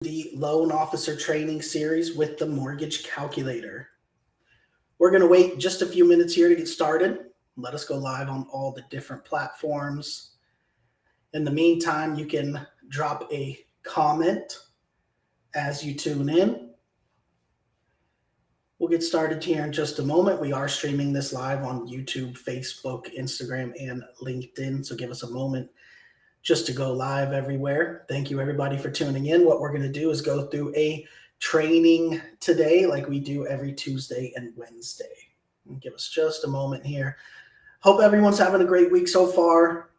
The loan officer training series with the mortgage calculator. We're going to wait just a few minutes here to get started. Let us go live on all the different platforms. In the meantime, you can drop a comment as you tune in. We'll get started here in just a moment. We are streaming this live on YouTube, Facebook, Instagram, and LinkedIn. So give us a moment just to go live everywhere. Thank you everybody for tuning in. What we're going to do is go through a training today like we do every Tuesday and Wednesday. Give us just a moment here. Hope everyone's having a great week so far.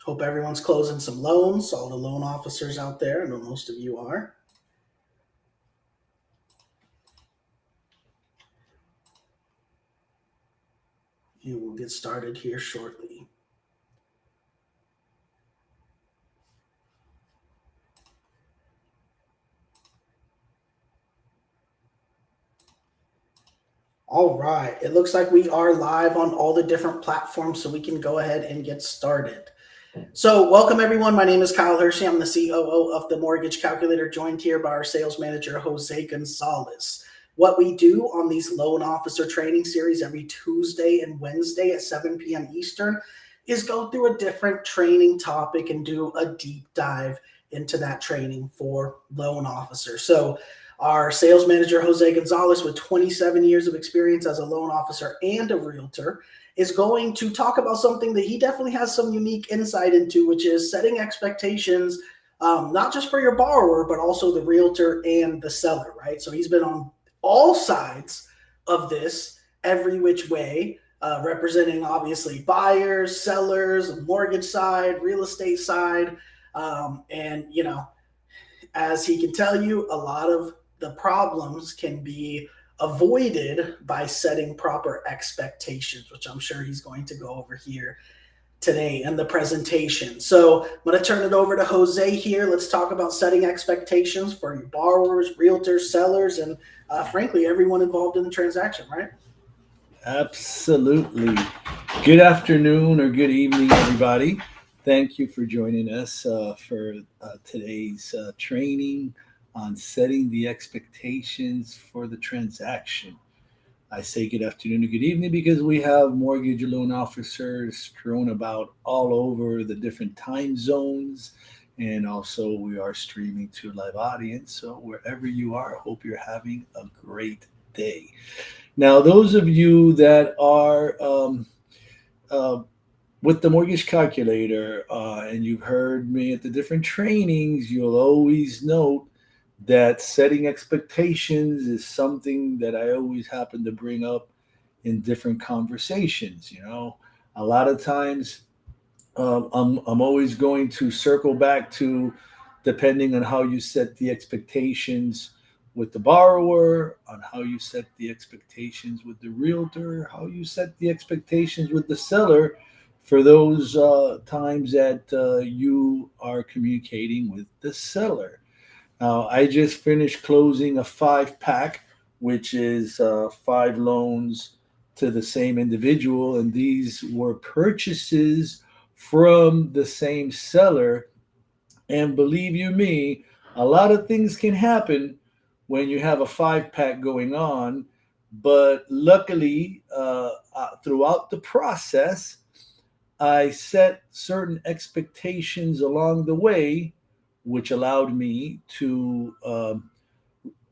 Hope everyone's closing some loans. All the loan officers out there, I know most of you are. You will get started here shortly. All right, it looks like we are live on all the different platforms, so we can go ahead and get started. So welcome everyone. My name is Kyle Hershey. I'm the COO of the Mortgage Calculator, joined here by our sales manager, Jose Gonzalez. What we do on these loan officer training series every Tuesday and Wednesday at 7 p.m. Eastern is go through a different training topic and do a deep dive into that training for loan officers. So our sales manager, Jose Gonzalez, with 27 years of experience as a loan officer and a realtor, is going to talk about something that he definitely has some unique insight into, which is setting expectations, not just for your borrower, but also the realtor and the seller, right? So he's been on all sides of this, every which way, representing obviously buyers, sellers, mortgage side, real estate side. And, you know, as he can tell you, a lot of the problems can be avoided by setting proper expectations, which I'm sure he's going to go over here today in the presentation. So I'm going to turn it over to Jose here. Let's talk about setting expectations for your borrowers, realtors, sellers, and frankly, everyone involved in the transaction, right? Absolutely. Good afternoon or good evening, everybody. Thank you for joining us for today's training on setting the expectations for the transaction. I say good afternoon or good evening because we have mortgage loan officers strewn about all over the different time zones. And also, we are streaming to a live audience. So, wherever you are, I hope you're having a great day. Now, those of you that are uh, with the mortgage calculator and you've heard me at the different trainings, you'll always note that setting expectations is something that I always happen to bring up in different conversations. You know, a lot of times I'm always going to circle back to depending on how you set the expectations with the borrower, on how you set the expectations with the realtor, how you set the expectations with the seller for those times that you are communicating with the seller. I just finished closing a 5 pack, which is 5 loans to the same individual, and these were purchases from the same seller. And believe you me, a lot of things can happen when you have a 5 pack going on. But luckily, throughout the process, I set certain expectations along the way, which allowed me to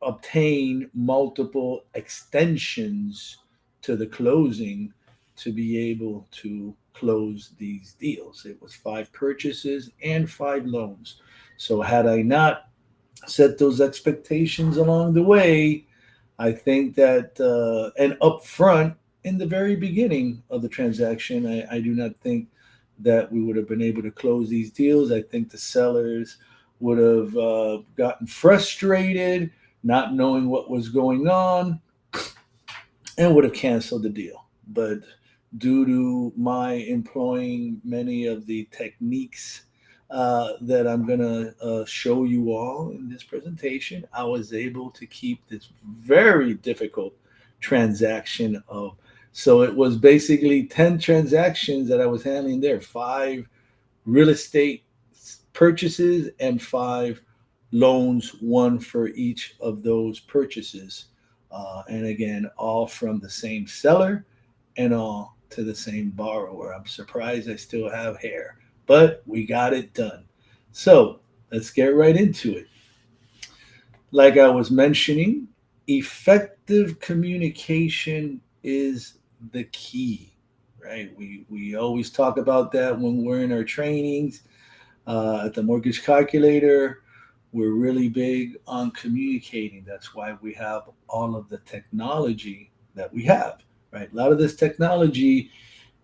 obtain multiple extensions to the closing to be able to close these deals. It was 5 purchases and 5 loans. So, had I not set those expectations along the way, I think that, and upfront in the very beginning of the transaction, I do not think that we would have been able to close these deals. I think the sellers would have gotten frustrated, not knowing what was going on, and would have canceled the deal. But due to my employing many of the techniques that I'm going to show you all in this presentation, I was able to keep this very difficult transaction of. So it was basically 10 transactions that I was handling there, 5 real estate purchases and 5 loans, one for each of those purchases. And again, all from the same seller and all to the same borrower. I'm surprised I still have hair, but we got it done. So let's get right into it. Like I was mentioning, effective communication is the key, right? We always talk about that when we're in our trainings at the mortgage calculator. We're really big on communicating. That's why we have all of the technology that we have, right? A lot of this technology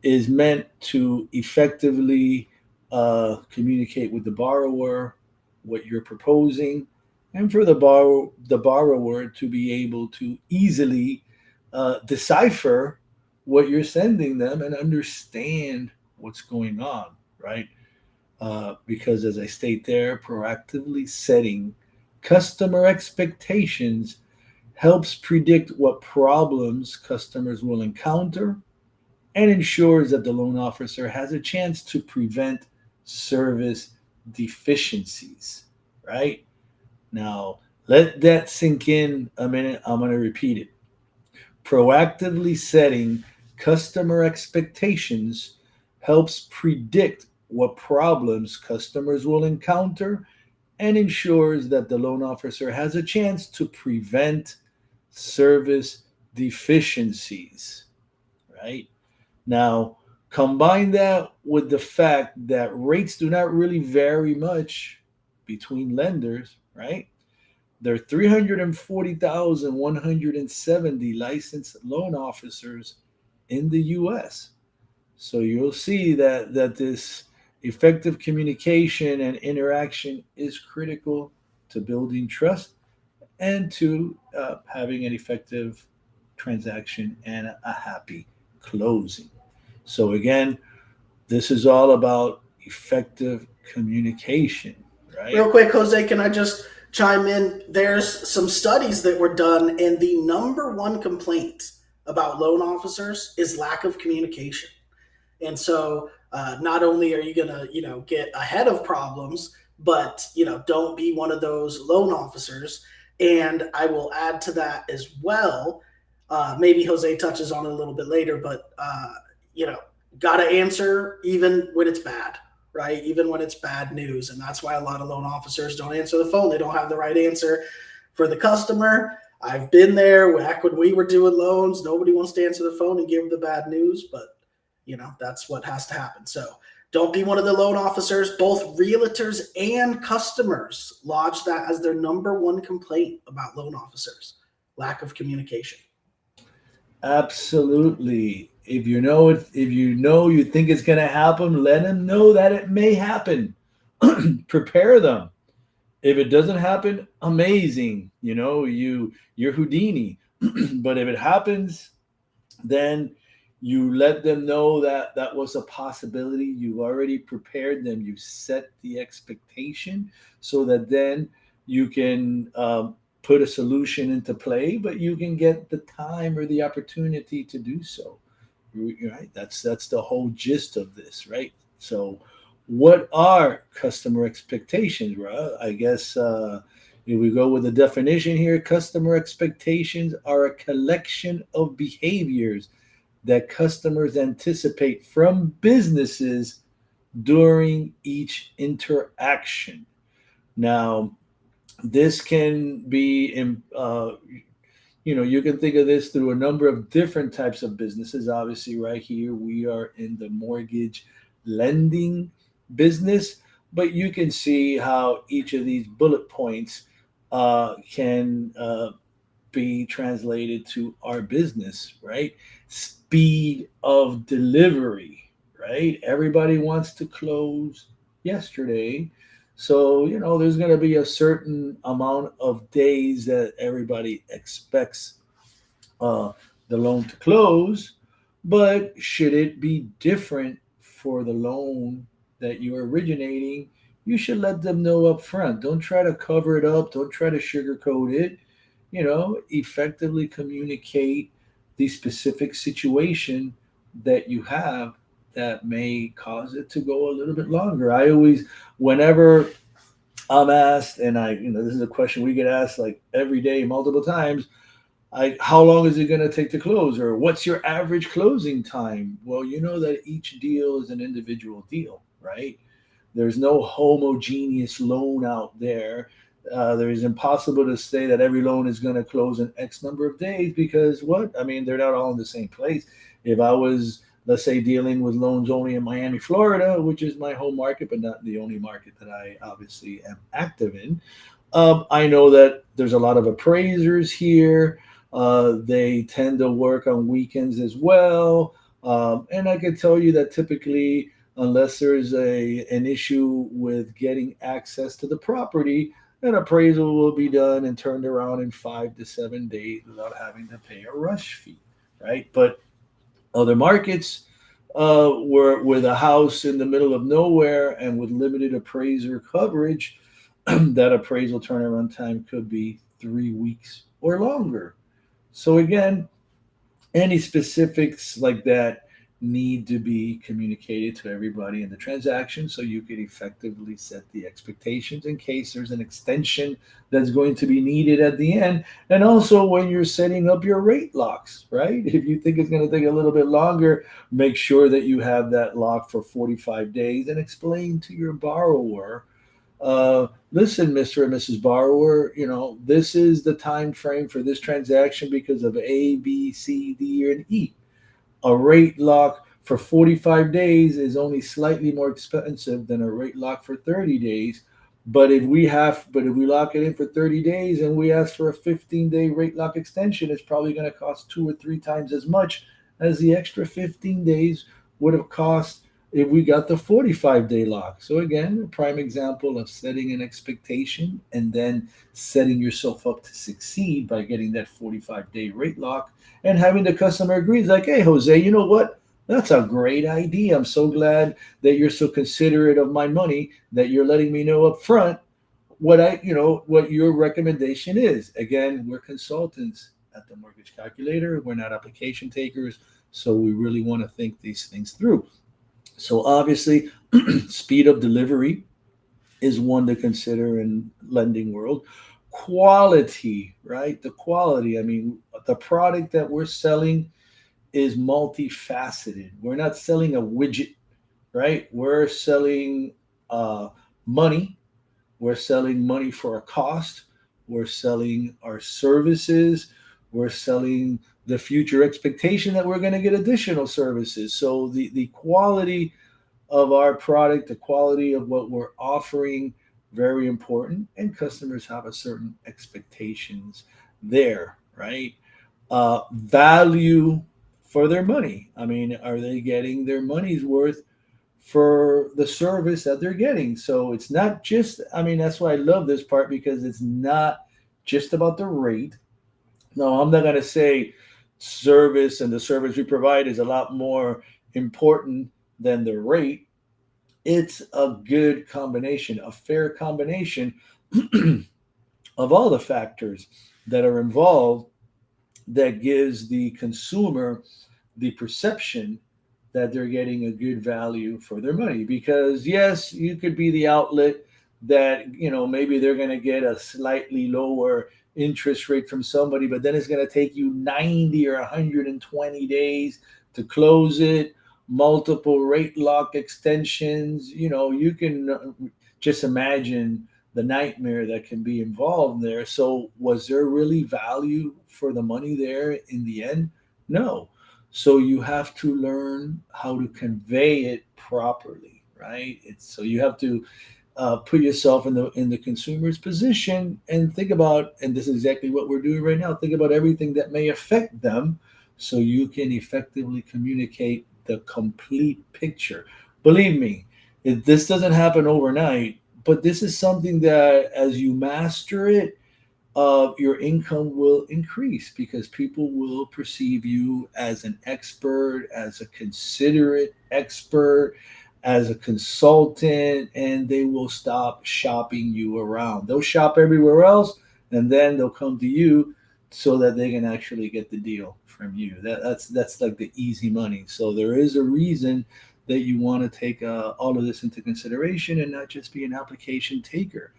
is meant to effectively communicate with the borrower what you're proposing, and for the borrower to be able to easily decipher what you're sending them and understand what's going on, right? Because as I state there, proactively setting customer expectations helps predict what problems customers will encounter and ensures that the loan officer has a chance to prevent service deficiencies, right? Now, let that sink in a minute. I'm going to repeat it. Proactively setting customer expectations helps predict what problems customers will encounter and ensures that the loan officer has a chance to prevent service deficiencies, right? Now, combine that with the fact that rates do not really vary much between lenders, right? There are 340,170 licensed loan officers in the US. So you'll see that this effective communication and interaction is critical to building trust and to having an effective transaction and a happy closing. So again, this is all about effective communication, right? Real quick, Jose, can I just chime in? There's some studies that were done, and the number one complaint about loan officers is lack of communication. And so, not only are you gonna, get ahead of problems, but don't be one of those loan officers. And I will add to that as well. Maybe Jose touches on it a little bit later, but you know, gotta answer even when it's bad, right? Even when it's bad news, and that's why a lot of loan officers don't answer the phone. They don't have the right answer for the customer. I've been there back when we were doing loans. Nobody wants to answer the phone and give the bad news, but that's what has to happen. So don't be one of the loan officers. Both realtors and customers lodge that as their number one complaint about loan officers: lack of communication. Absolutely. If you think it's going to happen, let them know that it may happen. Prepare them. If it doesn't happen, amazing. You're Houdini. But if it happens, then you let them know that that was a possibility. You've already prepared them. You set the expectation so that then you can put a solution into play, but you can get the time or the opportunity to do so. Right? That's the whole gist of this, right? So, what are customer expectations, right? I guess if we go with the definition here, customer expectations are a collection of behaviors that customers anticipate from businesses during each interaction. Now, this can be, you can think of this through a number of different types of businesses. Obviously, right here, we are in the mortgage lending business, but you can see how each of these bullet points can be translated to our business, right? Speed of delivery, right? Everybody wants to close yesterday. So, there's going to be a certain amount of days that everybody expects uh, the loan to close. But should it be different for the loan that you're originating, you should let them know up front. Don't try to cover it up, don't try to sugarcoat it. Effectively communicate the specific situation that you have that may cause it to go a little bit longer. I always, whenever I'm asked, and this is a question we get asked like every day, multiple times. How long is it going to take to close, or what's your average closing time? Well, you know that each deal is an individual deal, right? There's no homogeneous loan out there. There is impossible to say that every loan is going to close in X number of days because what? I mean, they're not all in the same place. If I was, let's say, dealing with loans only in Miami, Florida, which is my home market, but not the only market that I obviously am active in, I know that there's a lot of appraisers here. They tend to work on weekends as well. And I can tell you that typically, unless there's an issue with getting access to the property, an appraisal will be done and turned around in 5 to 7 days without having to pay a rush fee, right? But other markets, where with a house in the middle of nowhere and with limited appraiser coverage, that appraisal turnaround time could be 3 weeks or longer. So again, any specifics like that need to be communicated to everybody in the transaction so you can effectively set the expectations in case there's an extension that's going to be needed at the end. And also when you're setting up your rate locks, right? If you think it's going to take a little bit longer, make sure that you have that lock for 45 days and explain to your borrower, listen, Mr. and Mrs. Borrower, this is the time frame for this transaction because of A, B, C, D, and E. A rate lock for 45 days is only slightly more expensive than a rate lock for 30 days. But if we lock it in for 30 days and we ask for a 15-day rate lock extension, it's probably going to cost 2 or 3 times as much as the extra 15 days would have cost if we got the 45-day lock. So again, a prime example of setting an expectation and then setting yourself up to succeed by getting that 45-day rate lock and having the customer agree. It's like, hey, Jose, you know what? That's a great idea. I'm so glad that you're so considerate of my money that you're letting me know up front what your recommendation is. Again, we're consultants at the mortgage calculator. We're not application takers, so we really want to think these things through. So obviously, speed of delivery is one to consider in lending world. Quality, right? The quality. I mean, the product that we're selling is multifaceted. We're not selling a widget, right? We're selling money. We're selling money for a cost. We're selling our services. We're selling the future expectation that we're going to get additional services. So the quality of our product, the quality of what we're offering, very important. And customers have a certain expectations there, right? Value for their money. I mean, are they getting their money's worth for the service that they're getting? So it's not just, I mean, that's why I love this part because it's not just about the rate. No, I'm not going to say service and the service we provide is a lot more important than the rate. It's a good combination, a fair combination of all the factors that are involved that gives the consumer the perception that they're getting a good value for their money. Because yes, you could be the outlet that, maybe they're going to get a slightly lower interest rate from somebody, but then it's going to take you 90 or 120 days to close it, multiple rate lock extensions. You can just imagine the nightmare that can be involved there. So was there really value for the money there in the end? No. So you have to learn how to convey it properly, right? It's so you have to put yourself in the consumer's position and think about, and this is exactly what we're doing right now. Think about everything that may affect them, so you can effectively communicate the complete picture. Believe me, this doesn't happen overnight, but this is something that as you master it, your income will increase because people will perceive you as an expert, as a considerate expert, as a consultant, and they will stop shopping you around. They'll shop everywhere else, and then they'll come to you so that they can actually get the deal from you. That's like the easy money. So there is a reason that you want to take all of this into consideration and not just be an application taker.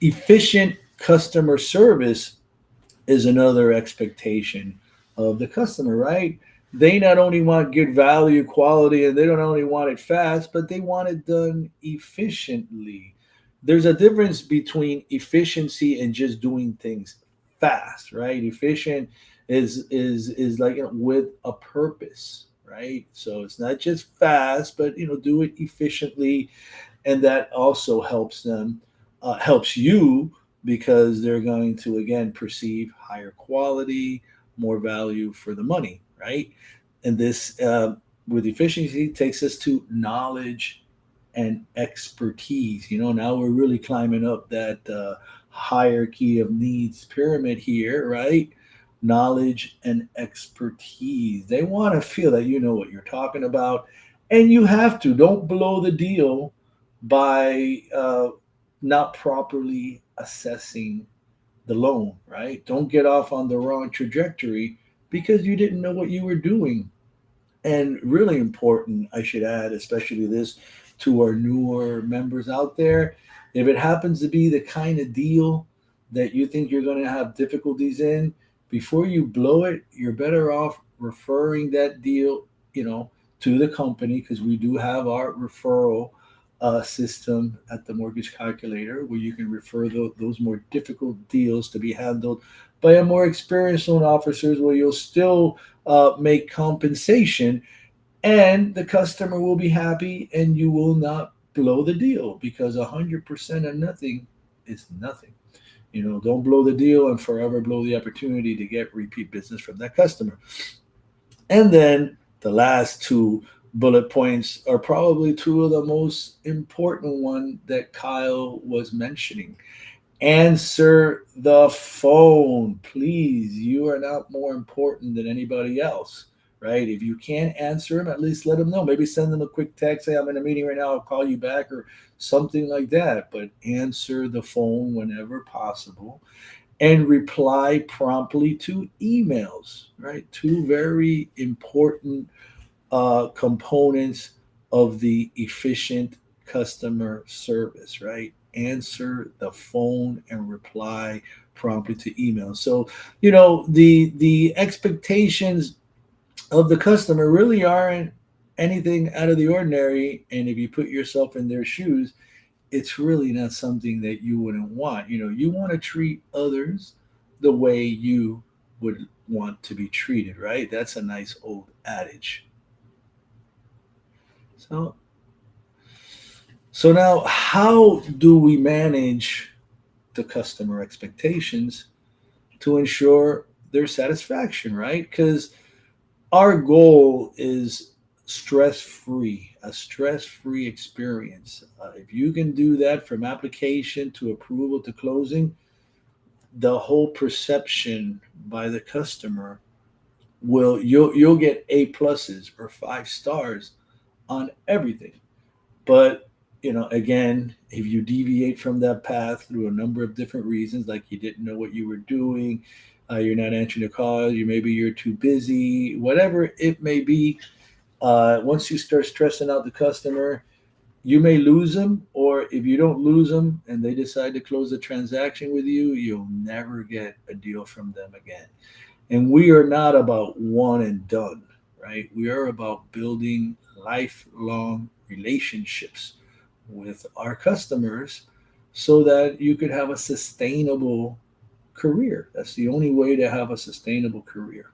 Efficient customer service is another expectation of the customer, right? They not only want good value, quality, and they don't only want it fast, but they want it done efficiently. There's a difference between efficiency and just doing things fast, right? Efficient is like, with a purpose, right? So it's not just fast, but do it efficiently, and that also helps them, helps you, because they're going to again perceive higher quality, more value for the money, right? And this, with efficiency, takes us to knowledge and expertise. Now we're really climbing up that hierarchy of needs pyramid here, right? Knowledge and expertise. They want to feel that you know what you're talking about, and you have to. Don't blow the deal by not properly assessing the loan, right? Don't get off on the wrong trajectory because you didn't know what you were doing. And really important, I should add, especially this to our newer members out there, if it happens to be the kind of deal that you think you're going to have difficulties in, before you blow it, you're better off referring that deal, to the company, because we do have our referral system at the mortgage calculator where you can refer those more difficult deals to be handled by a more experienced loan officers, where you'll still make compensation, and the customer will be happy, and you will not blow the deal, because 100% of nothing is nothing. Don't blow the deal and forever blow the opportunity to get repeat business from that customer. And then the last two bullet points are probably two of the most important one that Kyle was mentioning. Answer the phone, please. You are not more important than anybody else, right? If you can't answer them, at least let them know. Maybe send them a quick text, say, I'm in a meeting right now, I'll call you back, or something like that. But answer the phone whenever possible, and reply promptly to emails, right? Two very important components of the efficient customer service, right? Answer the phone and reply promptly to email. So, the expectations of the customer really aren't anything out of the ordinary. And if you put yourself in their shoes, it's really not something that you wouldn't want. You want to treat others the way you would want to be treated, right? That's a nice old adage. So, so now, how do we manage the customer expectations to ensure their satisfaction, right? Because our goal is stress free, a stress free experience. If you can do that from application to approval to closing, the whole perception by the customer will, you'll get A pluses or 5 stars on everything. But again, if you deviate from that path through a number of different reasons, like you didn't know what you were doing, you're not answering the call, maybe you're too busy, whatever it may be, once you start stressing out the customer, you may lose them. Or if you don't lose them and they decide to close the transaction with you, you'll never get a deal from them again. And we are not about one and done, right? We are about building lifelong relationships with our customers so that you could have a sustainable career. That's the only way to have a sustainable career.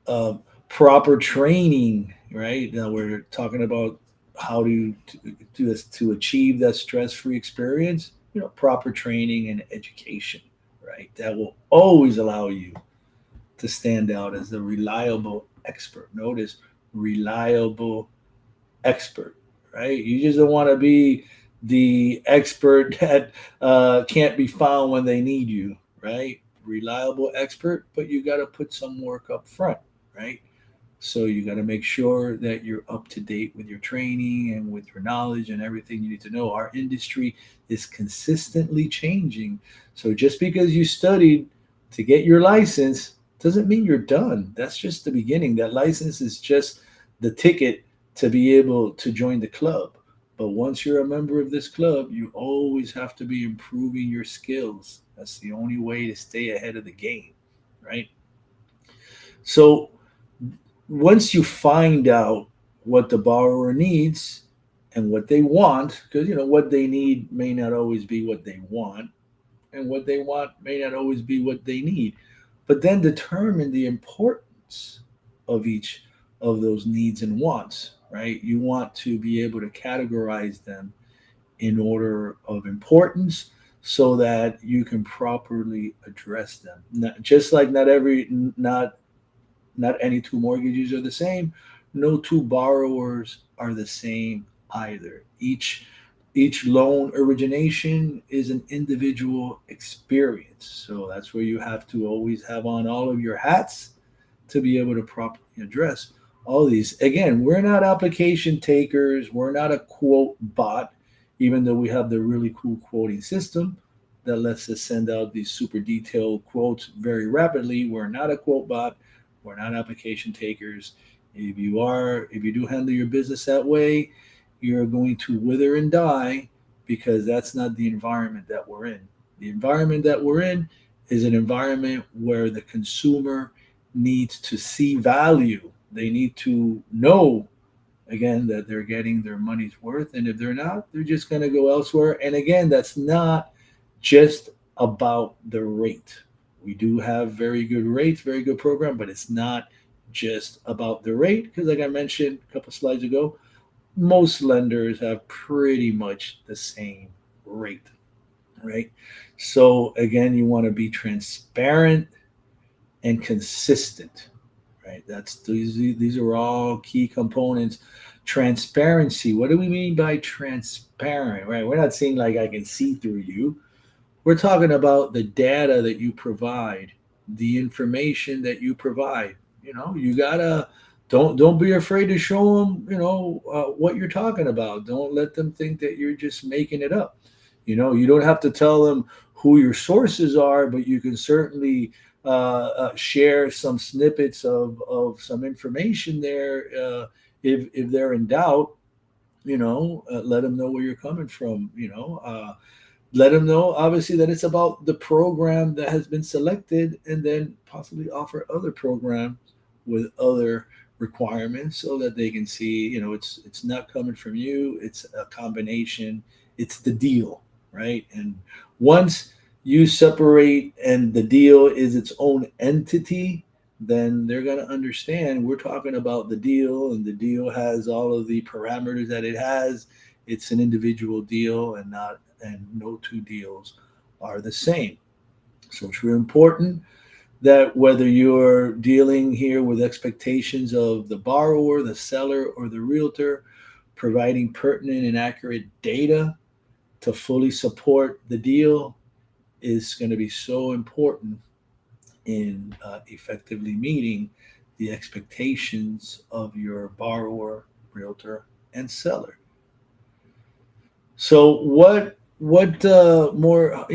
uh, Proper training, right? Now we're talking about how to do this to achieve that stress-free experience. Proper training and education, right? That will always allow you to stand out as a reliable expert. Notice, reliable expert, right? You just don't want to be the expert that can't be found when they need you, right? Reliable expert, but you got to put some work up front, right? So you got to make sure that you're up to date with your training and with your knowledge and everything you need to know. Our industry is consistently changing. So just because you studied to get your license doesn't mean you're done. That's just the beginning. That license is just the ticket to be able to join the club. But once you're a member of this club, you always have to be improving your skills. That's the only way to stay ahead of the game, right? So once you find out what the borrower needs and what they want, because what they need may not always be what they want, and what they want may not always be what they need, but then determine the importance of each of those needs and wants, right? You want to be able to categorize them in order of importance so that you can properly address them. Just like not any two mortgages are the same. No two borrowers are the same either. Each loan origination is an individual experience. So that's where you have to always have on all of your hats to be able to properly address all these. Again, we're not application takers, we're not a quote bot, even though we have the really cool quoting system that lets us send out these super detailed quotes very rapidly. We're not a quote bot, we're not application takers. If you do handle your business that way, you're going to wither and die because that's not the environment that we're in. The environment that we're in is an environment where the consumer needs to see value. They need to know, again, that they're getting their money's worth. And if they're not, they're just going to go elsewhere. And again, that's not just about the rate. We do have very good rates, very good program, but it's not just about the rate because, like I mentioned a couple slides ago, most lenders have pretty much the same rate, right? So again, you want to be transparent and consistent, right? These are all key components. Transparency. What do we mean by transparent? Right? We're not saying like I can see through you. We're talking about the data that you provide, the information that you provide. You gotta don't be afraid to show them. What you're talking about. Don't let them think that you're just making it up. You don't have to tell them who your sources are, but you can certainly share some snippets of some information there. If they're in doubt, let them know where you're coming from. Let them know, obviously, that it's about the program that has been selected, and then possibly offer other programs with other requirements so that they can see, it's not coming from you, it's a combination, it's the deal, right? And once you separate and the deal is its own entity, then they're going to understand we're talking about the deal, and the deal has all of the parameters that it has. It's an individual deal, and no two deals are the same. So it's really important that whether you're dealing here with expectations of the borrower, the seller, or the realtor, providing pertinent and accurate data to fully support the deal is going to be so important in effectively meeting the expectations of your borrower, realtor, and seller. So what more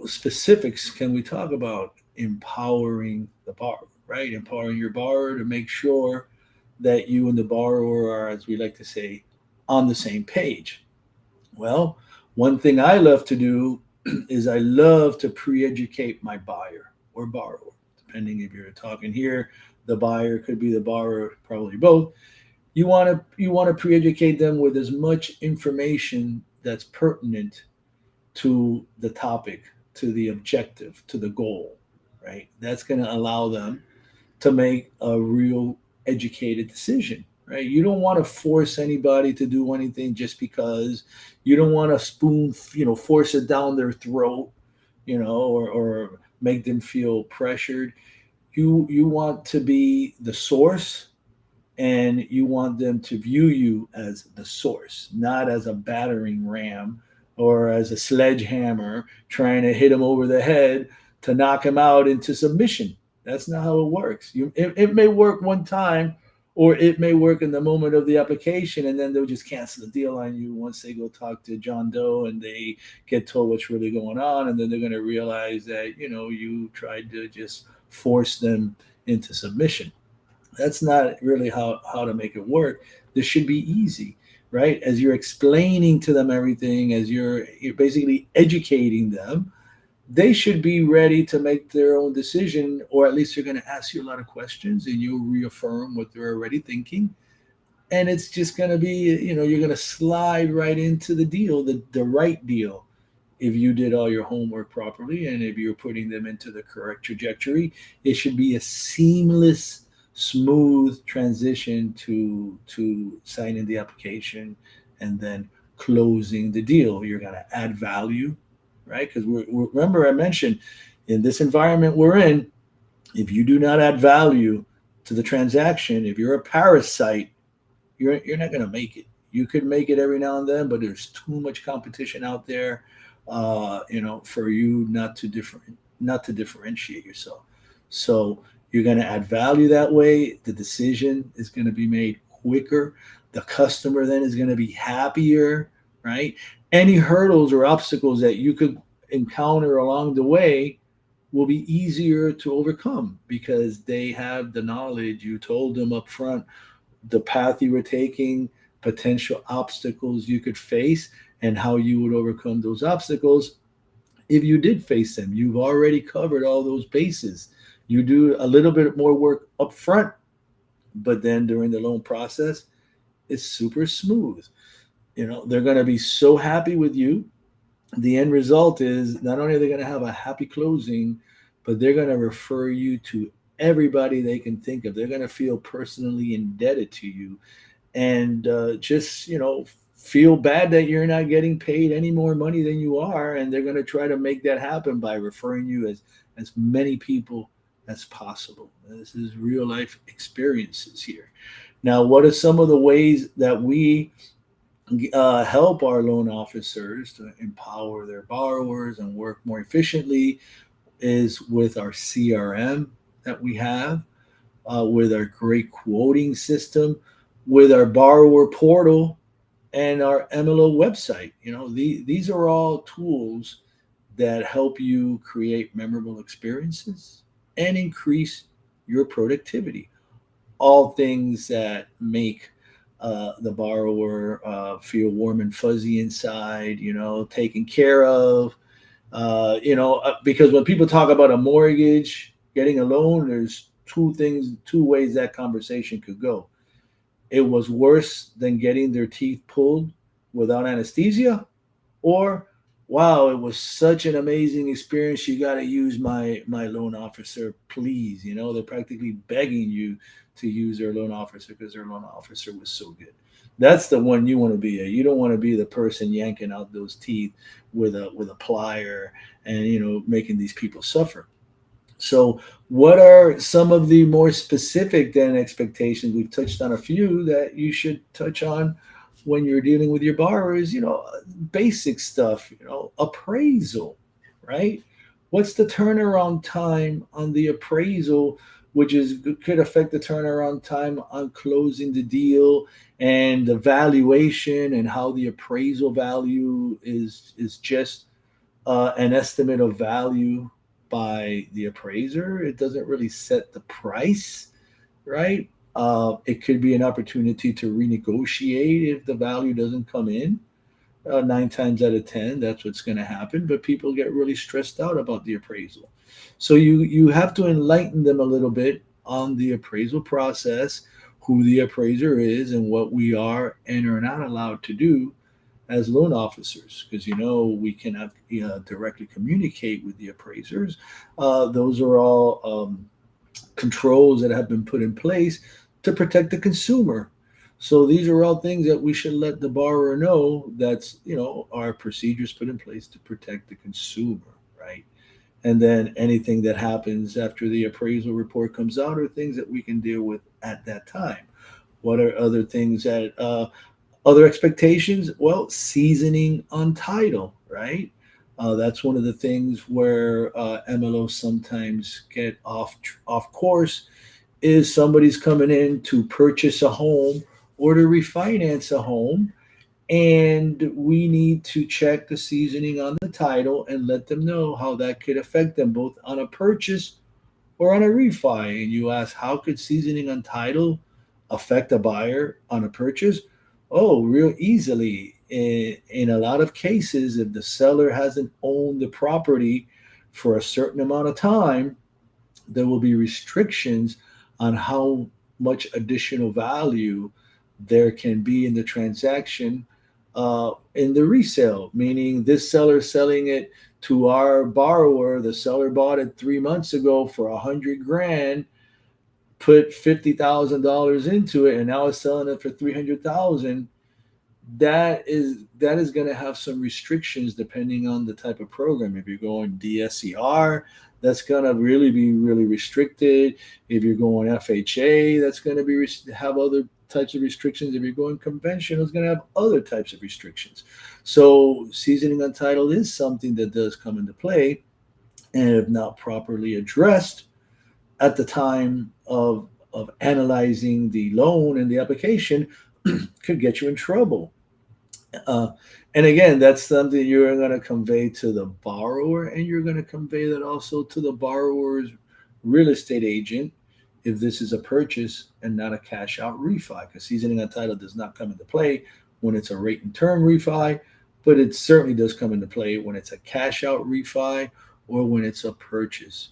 specifics can we talk about empowering the borrower, right? Empowering your borrower to make sure that you and the borrower are, as we like to say, on the same page. Well, one thing I love to do is I love to pre-educate my buyer or borrower, depending if you're talking here, the buyer could be the borrower, probably both. You want to pre-educate them with as much information that's pertinent to the topic, to the objective, to the goal, right? That's going to allow them to make a real educated decision, right? You don't want to force anybody to do anything just because. You don't want to force it down their throat, or make them feel pressured. You want to be the source, and you want them to view you as the source, not as a battering ram or as a sledgehammer trying to hit him over the head to knock him out into submission. That's not how it works. It may work one time, or it may work in the moment of the application, and then they'll just cancel the deal on you once they go talk to John Doe and they get told what's really going on, and then they're going to realize that you tried to just force them into submission. That's not really how to make it work. This should be easy. right? As you're explaining to them everything, as you're basically educating them, they should be ready to make their own decision, or at least they're going to ask you a lot of questions and you'll reaffirm what they're already thinking. And it's just going to be, you're going to slide right into the deal, the right deal, if you did all your homework properly and if you're putting them into the correct trajectory. It should be a seamless, smooth transition to signing the application and then closing the deal. You're going to add value, right? Because remember, I mentioned, in this environment we're in, if you do not add value to the transaction, if you're a parasite, you're not going to make it. You could make it every now and then, but there's too much competition out there, for you not to differentiate yourself. So you're going to add value that way. The decision is going to be made quicker. The customer then is going to be happier, right? Any hurdles or obstacles that you could encounter along the way will be easier to overcome because they have the knowledge. You told them up front the path you were taking, potential obstacles you could face, and how you would overcome those obstacles if you did face them. You've already covered all those bases. You do a little bit more work up front, but then during the loan process, it's super smooth. They're going to be so happy with you. The end result is not only are they going to have a happy closing, but they're going to refer you to everybody they can think of. They're going to feel personally indebted to you, and just feel bad that you're not getting paid any more money than you are, and they're going to try to make that happen by referring you as many people as possible. This is real life experiences here. Now, what are some of the ways that we help our loan officers to empower their borrowers and work more efficiently? Is with our CRM that we have, with our great quoting system, with our borrower portal, and our MLO website. These are all tools that help you create memorable experiences and increase your productivity. All things that make the borrower feel warm and fuzzy inside, taken care of. Because when people talk about a mortgage, getting a loan, there's two ways that conversation could go. It was worse than getting their teeth pulled without anesthesia, or wow, it was such an amazing experience. You got to use my loan officer, please. They're practically begging you to use their loan officer because their loan officer was so good. That's the one you want to be. You don't want to be the person yanking out those teeth with a plier and making these people suffer. So, what are some of the more specific then expectations? We've touched on a few that you should touch on when you're dealing with your borrowers. Basic stuff. Appraisal, right? What's the turnaround time on the appraisal, which could affect the turnaround time on closing the deal, and the valuation, and how the appraisal value is just an estimate of value by the appraiser. It doesn't really set the price, right? It could be an opportunity to renegotiate if the value doesn't come in. 9 times out of 10, that's what's going to happen. But people get really stressed out about the appraisal. So you have to enlighten them a little bit on the appraisal process, who the appraiser is, and what we are and are not allowed to do as loan officers, because we cannot directly communicate with the appraisers. Those are all controls that have been put in place to protect the consumer. So these are all things that we should let the borrower know. That's our procedures put in place to protect the consumer, right? And then anything that happens after the appraisal report comes out are things that we can deal with at that time. What are other things that other expectations? Well, seasoning on title, right? That's one of the things where MLOs sometimes get off course. Is somebody's coming in to purchase a home or to refinance a home, and we need to check the seasoning on the title and let them know how that could affect them both on a purchase or on a refi. And you ask, how could seasoning on title affect a buyer on a purchase? Oh, real easily. In a lot of cases, if the seller hasn't owned the property for a certain amount of time, there will be restrictions on how much additional value there can be in the transaction in the resale, meaning this seller selling it to our borrower. The seller bought it 3 months ago for 100 grand, put $50,000 into it, and now it's selling it for 300,000. That is going to have some restrictions depending on the type of program. If you're going DSCR, that's going to really be really restricted. If you're going FHA, that's going to be have other types of restrictions. If you're going conventional, it's going to have other types of restrictions. So seasoning on title is something that does come into play, and if not properly addressed at the time of analyzing the loan and the application, could get you in trouble. uh, and again, that's something you're going to convey to the borrower, and you're going to convey that also to the borrower's real estate agent if this is a purchase and not a cash out refi, because seasoning on title does not come into play when it's a rate and term refi, but it certainly does come into play when it's a cash out refi or when it's a purchase.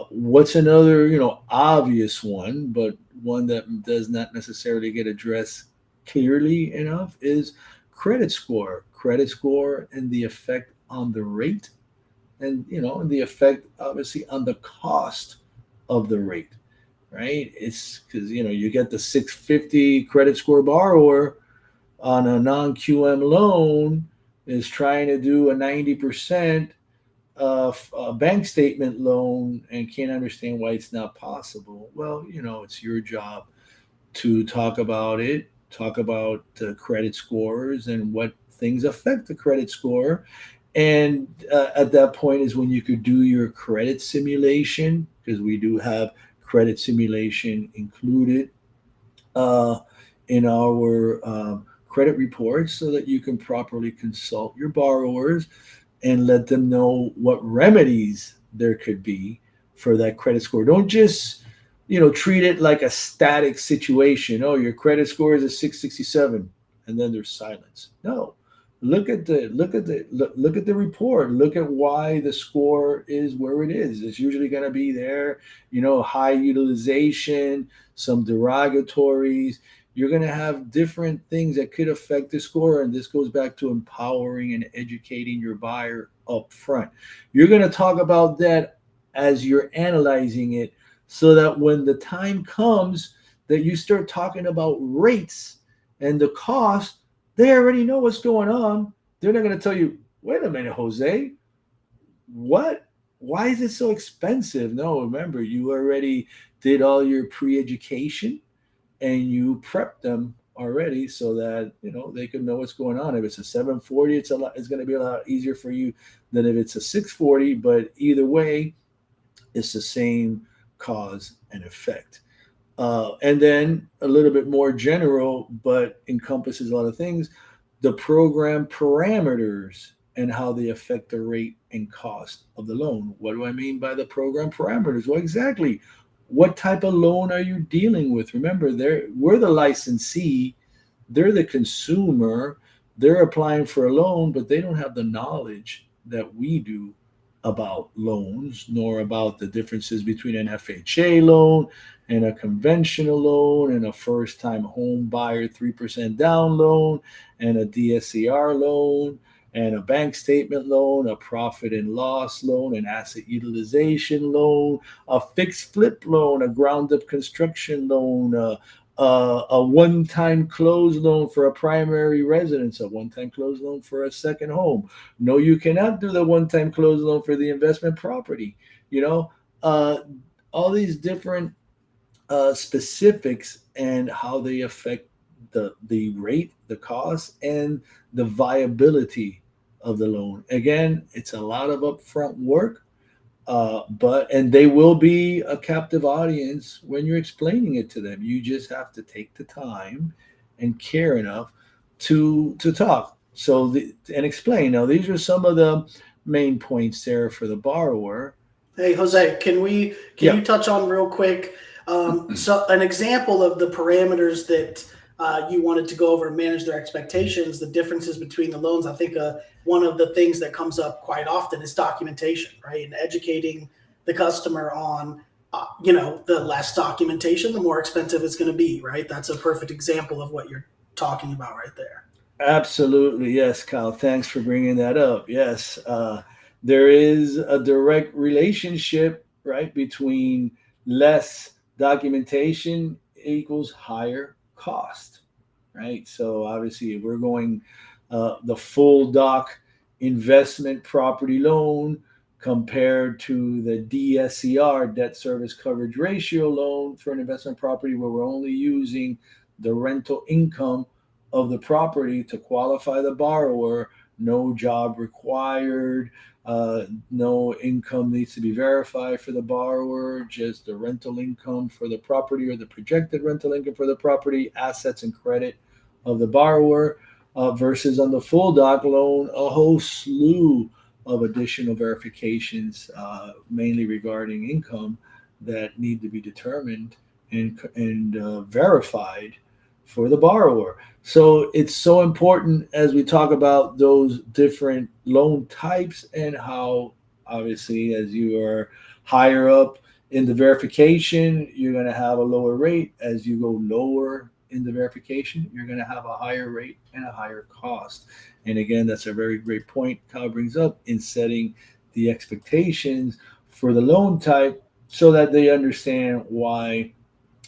What's another, obvious one, but one that does not necessarily get addressed clearly enough is credit score. Credit score and the effect on the rate, and the effect obviously on the cost of the rate. Right? It's because you get the 650 credit score borrower on a non QM loan is trying to do a 90% a bank statement loan and can't understand why it's not possible. Well, it's your job to talk about it, talk about the credit scores and what things affect the credit score. And at that point is when you could do your credit simulation, because we do have credit simulation included uh, in our credit reports, so that you can properly consult your borrowers and let them know what remedies there could be for that credit score. Don't just, treat it like a static situation. Oh, your credit score is a 667, and then there's silence. No. Look at the report. Look at why the score is where it is. It's usually going to be there, high utilization, some derogatories. You're going to have different things that could affect the score. And this goes back to empowering and educating your buyer up front. You're going to talk about that as you're analyzing it, so that when the time comes that you start talking about rates and the cost, they already know what's going on. They're not going to tell you, wait a minute, Jose, what? Why is it so expensive? No, remember, you already did all your pre education and you prep them already, so that they can know what's going on. If it's a 740, it's going to be a lot easier for you than if it's a 640, but either way, it's the same cause and effect. And then a little bit more general, but encompasses a lot of things, the program parameters and how they affect the rate and cost of the loan. What do I mean by the program parameters? Well, exactly. What type of loan are you dealing with? Remember, we're the licensee, they're the consumer, they're applying for a loan, but they don't have the knowledge that we do about loans, nor about the differences between an FHA loan and a conventional loan and a first time home buyer 3% down loan and a DSCR loan and a bank statement loan, a profit and loss loan, an asset utilization loan, a fixed flip loan, a ground up construction loan, a one time close loan for a primary residence, a one time close loan for a second home. No, you cannot do the one time close loan for the investment property. You know, uh, all these different specifics and how they affect the rate, the cost, and the viability of the loan. Again, it's a lot of upfront work, but and they will be a captive audience when you're explaining it to them. You just have to take the time and care enough to talk. And explain. Now, these are some of the main points there for the borrower. Hey Jose, can Yeah. you touch on real quick, so an example of the parameters that you wanted to go over and manage their expectations, the differences between the loans. I think one of the things that comes up quite often is documentation, right? And educating the customer on, the less documentation, the more expensive it's going to be, right? That's a perfect example of what you're talking about right there. Absolutely, yes, Kyle. Thanks for bringing that up. Yes, there is a direct relationship, right, between less documentation equals higher cost, right? So obviously, if we're going the full doc investment property loan compared to the DSCR, debt service coverage ratio loan for an investment property where we're only using the rental income of the property to qualify the borrower, no job required, no income needs to be verified for the borrower, just the rental income for the property or the projected rental income for the property, assets and credit of the borrower, versus on the full doc loan, a whole slew of additional verifications, mainly regarding income, that need to be determined and verified for the borrower. So it's so important as we talk about those different loan types and how, obviously, as you are higher up in the verification, you're going to have a lower rate. As you go lower in the verification, you're going to have a higher rate and a higher cost. And again, that's a very great point Kyle brings up in setting the expectations for the loan type so that they understand why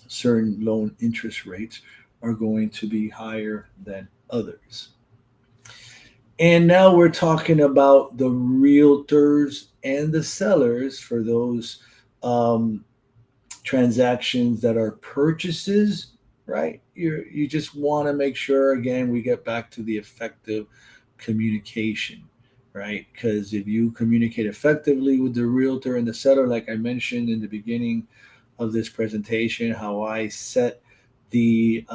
certain loan interest rates are going to be higher than others. And now we're talking about the realtors and the sellers for those um, transactions that are purchases, right? You just want to make sure, again, we get back to the effective communication, right? Because if you communicate effectively with the realtor and the seller, like I mentioned in the beginning of this presentation, how I set the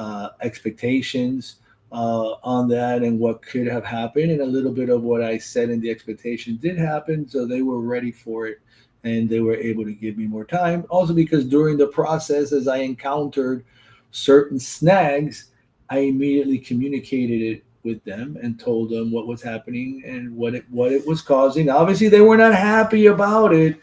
expectations on that and what could have happened, and a little bit of what I said in the expectation did happen. So they were ready for it and they were able to give me more time. Also, because during the process, as I encountered certain snags, I immediately communicated it with them and told them what was happening and what it was causing. Obviously, they were not happy about it,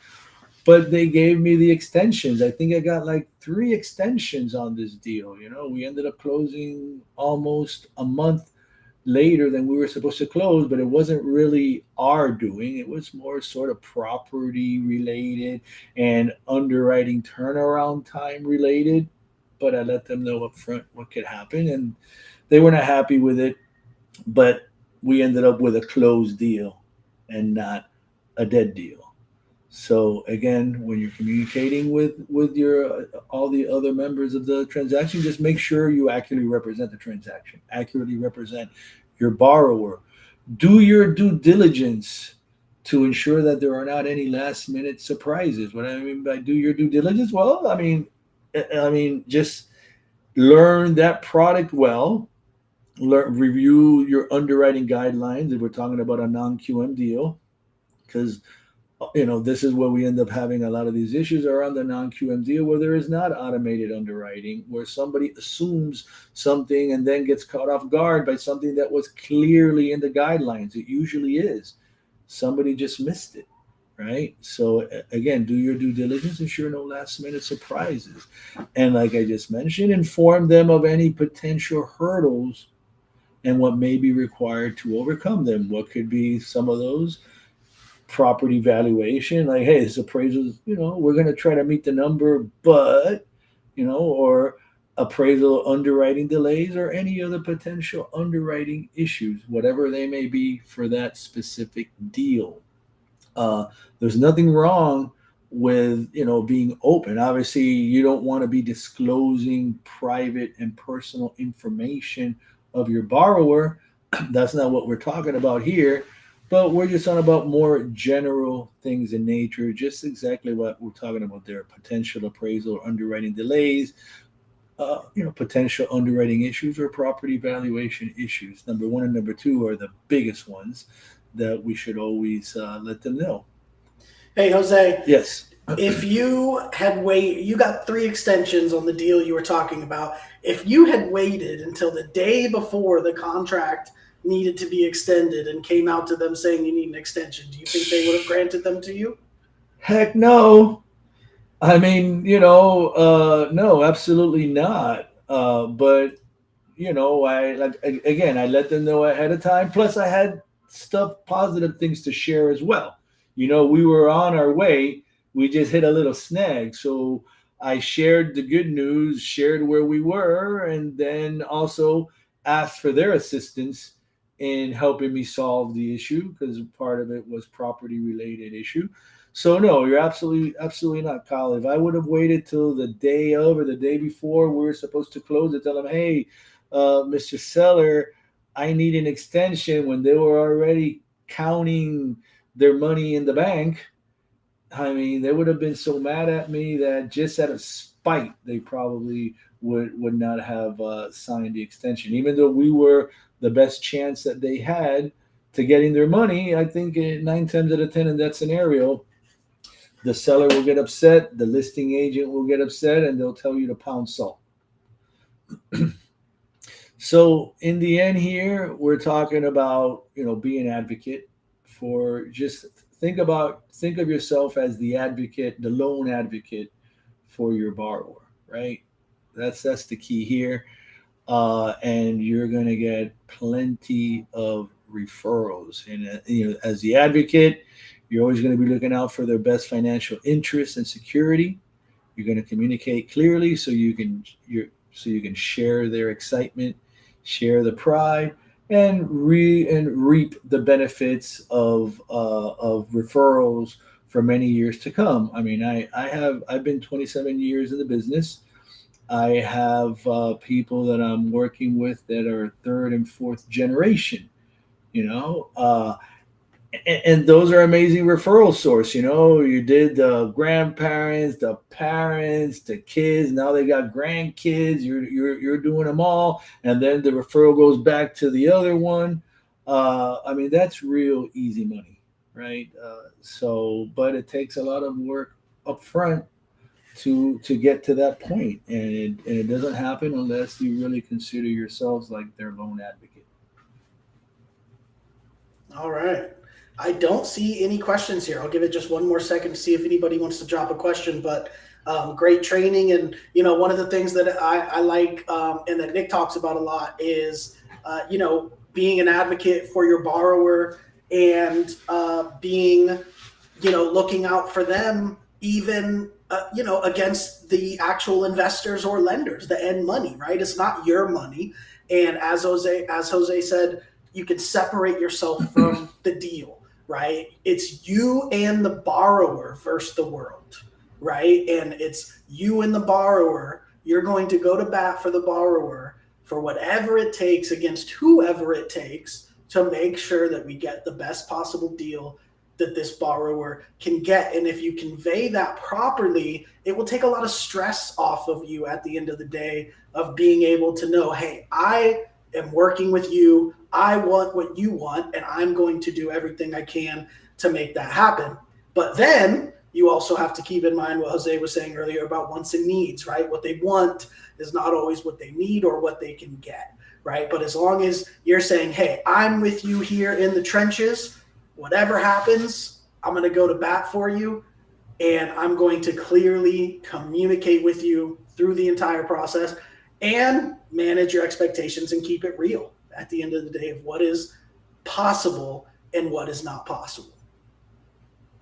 but they gave me the extensions. I think I got like 3 extensions on this deal. We ended up closing almost a month later than we were supposed to close, but it wasn't really our doing. It was more sort of property related and underwriting turnaround time related. But I let them know up front what could happen, and they were not happy with it. But we ended up with a closed deal and not a dead deal. So again, when you're communicating with your all the other members of the transaction, just make sure you accurately represent the transaction, accurately represent your borrower. Do your due diligence to ensure that there are not any last minute surprises. What I mean by do your due diligence, well, I mean just learn that product well. Review your underwriting guidelines if we're talking about a non QM deal, because this is where we end up having a lot of these issues around the non-QM deal where there is not automated underwriting, where somebody assumes something and then gets caught off guard by something that was clearly in the guidelines. It usually is. Somebody just missed it, right? So again, do your due diligence, ensure no last minute surprises. And like I just mentioned, inform them of any potential hurdles and what may be required to overcome them. What could be some of those? Property valuation, like, hey, this appraisal, we're going to try to meet the number, but, or appraisal underwriting delays or any other potential underwriting issues, whatever they may be for that specific deal. uh, there's nothing wrong with being open. Obviously, you don't want to be disclosing private and personal information of your borrower. That's not what we're talking about here, but we're just talking about more general things in nature, just exactly what we're talking about there: potential appraisal or underwriting delays, potential underwriting issues or property valuation issues. Number one and number two are the biggest ones that we should always let them know. Hey, Jose, Yes. If you had you got three extensions on the deal you were talking about. If you had waited until the day before the contract needed to be extended and came out to them saying you need an extension, do you think they would have granted them to you? Heck no. I mean, no, absolutely not. But I like again, I let them know ahead of time. Plus, I had stuff, positive things to share as well. We were on our way. We just hit a little snag, so I shared the good news, shared where we were, and then also asked for their assistance in helping me solve the issue because part of it was property related issue. So no, you're absolutely not, Kyle. If I would have waited till the day of or the day before we were supposed to close to tell them, hey, Mr. Seller, I need an extension when they were already counting their money in the bank. I mean, they would have been so mad at me that just out of spite, they probably would not have signed the extension, even though we were the best chance that they had to getting their money. I think 9 times out of 10 in that scenario, the seller will get upset, the listing agent will get upset, and they'll tell you to pound salt. So in the end here, we're talking about, be an advocate for just think of yourself as the advocate, the loan advocate for your borrower, right? That's the key here. And you're going to get plenty of referrals. And as the advocate, you're always going to be looking out for their best financial interest and security. You're going to communicate clearly so you can share their excitement, share the pride, and reap the benefits of referrals for many years to come. I mean, I've been 27 years in the business. I have people that I'm working with that are third and fourth generation. You know, and those are amazing referral source. You did the grandparents, the parents, the kids. Now they got grandkids. You're doing them all, and then the referral goes back to the other one. I mean, that's real easy money, right? But it takes a lot of work up front to get to that point, and it doesn't happen unless you really consider yourselves like their loan advocate. All right. I don't see any questions here. I'll give it just one more second to see if anybody wants to drop a question. But great training, and one of the things that I like and that Nick talks about a lot is being an advocate for your borrower and being looking out for them even against the actual investors or lenders, the end money, right? It's not your money. And as Jose said, you can separate yourself from the deal, right? It's you and the borrower versus the world, right? And it's you and the borrower. You're going to go to bat for the borrower for whatever it takes against whoever it takes to make sure that we get the best possible deal that this borrower can get. And if you convey that properly, it will take a lot of stress off of you at the end of the day of being able to know, hey, I am working with you. I want what you want, and I'm going to do everything I can to make that happen. But then you also have to keep in mind what Jose was saying earlier about wants and needs, right? What they want is not always what they need or what they can get, right? But as long as you're saying, hey, I'm with you here in the trenches, whatever happens, I'm going to go to bat for you, and I'm going to clearly communicate with you through the entire process and manage your expectations and keep it real at the end of the day of what is possible and what is not possible.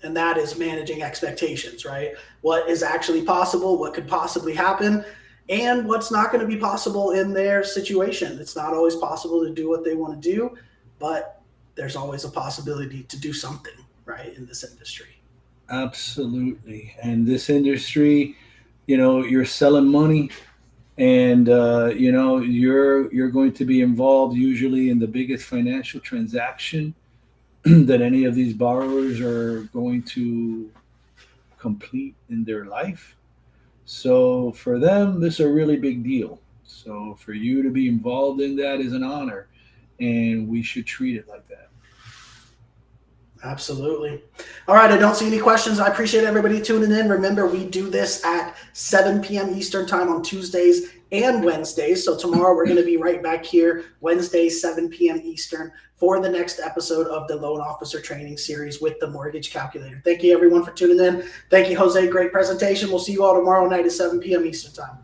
And that is managing expectations, right? What is actually possible, what could possibly happen, and what's not going to be possible in their situation. It's not always possible to do what they want to do, but there's always a possibility to do something, right, in this industry. Absolutely. And this industry, you're selling money, and you're going to be involved usually in the biggest financial transaction that any of these borrowers are going to complete in their life. So for them, this is a really big deal. So for you to be involved in that is an honor, and we should treat it like that. Absolutely. All right. I don't see any questions. I appreciate everybody tuning in. Remember, we do this at 7 p.m. Eastern time on Tuesdays and Wednesdays. So tomorrow we're going to be right back here, Wednesday, 7 p.m. Eastern, for the next episode of the Loan Officer Training Series with the Mortgage Calculator. Thank you, everyone, for tuning in. Thank you, Jose. Great presentation. We'll see you all tomorrow night at 7 p.m. Eastern time.